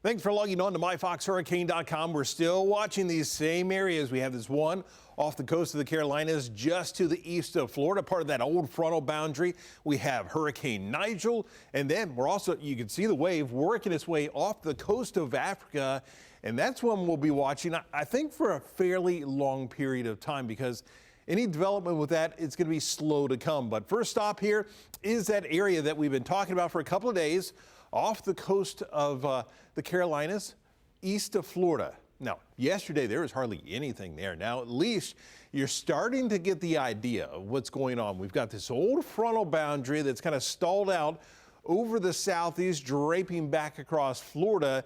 Thanks for logging on to myfoxhurricane.com. We're still watching these same areas. We have this one off the coast of the Carolinas just to the east of Florida, part of that old frontal boundary. We have Hurricane Nigel, and then we're also, you can see the wave working its way off the coast of Africa, and that's one we'll be watching, I think, for a fairly long period of time, because any development with that, it's going to be slow to come. But first stop here is that area that we've been talking about for a couple of days, off the coast of the Carolinas, east of Florida. Now, yesterday there was hardly anything there. Now, at least you're starting to get the idea of what's going on. We've got this old frontal boundary that's kind of stalled out over the southeast, draping back across Florida.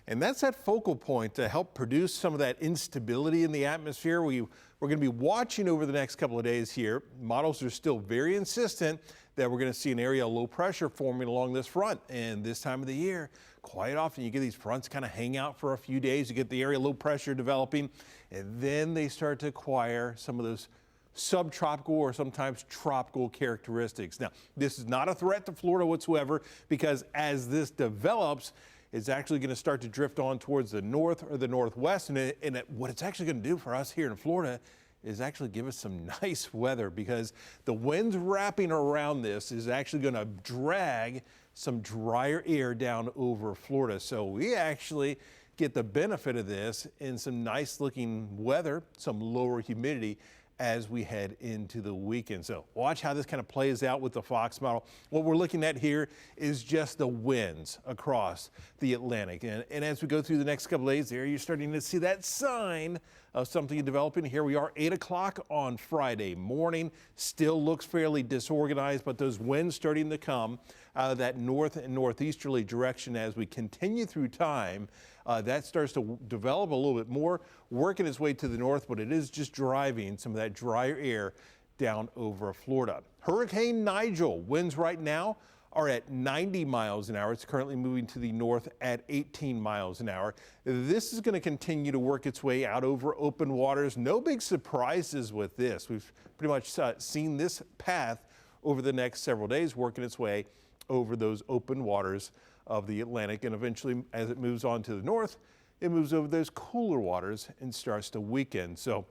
And that's that focal point to help produce some of that instability in the atmosphere. We're going to be watching over the next couple of days here. Models are still very insistent that we're going to see an area of low pressure forming along this front. And this time of the year, quite often you get these fronts kind of hang out for a few days. You get the area of low pressure developing, and then they start to acquire some of those subtropical or sometimes tropical characteristics. Now, this is not a threat to Florida whatsoever, because as this develops, it's actually going to start to drift on towards the north or the northwest. And what it's actually going to do for us here in Florida is actually give us some nice weather, because the winds wrapping around this is actually going to drag some drier air down over Florida. So we actually get the benefit of this in some nice looking weather, some lower humidity as we head into the weekend. So watch how this kind of plays out with the Fox model. What we're looking at here is just the winds across the Atlantic. And as we go through the next couple of days there, you're starting to see that sign of something developing. Here we are, 8 o'clock on Friday morning. Still looks fairly disorganized, but those winds starting to come out of that north and northeasterly direction as we continue through time. That starts to develop a little bit more, working its way to the north, but it is just driving some of that drier air down over Florida. Hurricane Nigel, winds right now are at 90 miles an hour. It's currently moving to the north at 18 miles an hour. This is going to continue to work its way out over open waters. No big surprises with this. We've pretty much seen this path over the next several days, working its way over those open waters of the Atlantic, and eventually, as it moves on to the north, it moves over those cooler waters and starts to weaken. So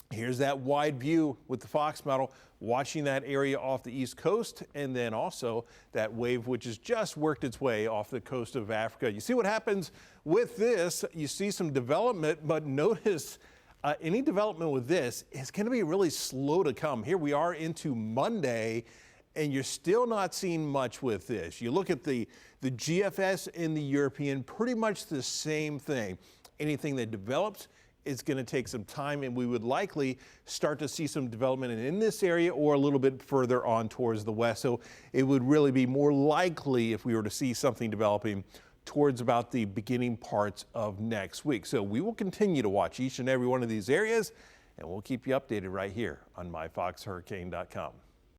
here's that wide view with the Fox model, watching that area off the east coast, and then also that wave which has just worked its way off the coast of Africa. You see what happens with this. You see some development, but notice any development with this is going to be really slow to come. Here we are into Monday, and you're still not seeing much with this. You look at the GFS and the European, pretty much the same thing. Anything that develops, it's going to take some time, and we would likely start to see some development in this area or a little bit further on towards the west. So it would really be more likely if we were to see something developing towards about the beginning parts of next week. So we will continue to watch each and every one of these areas, and we'll keep you updated right here on myfoxhurricane.com.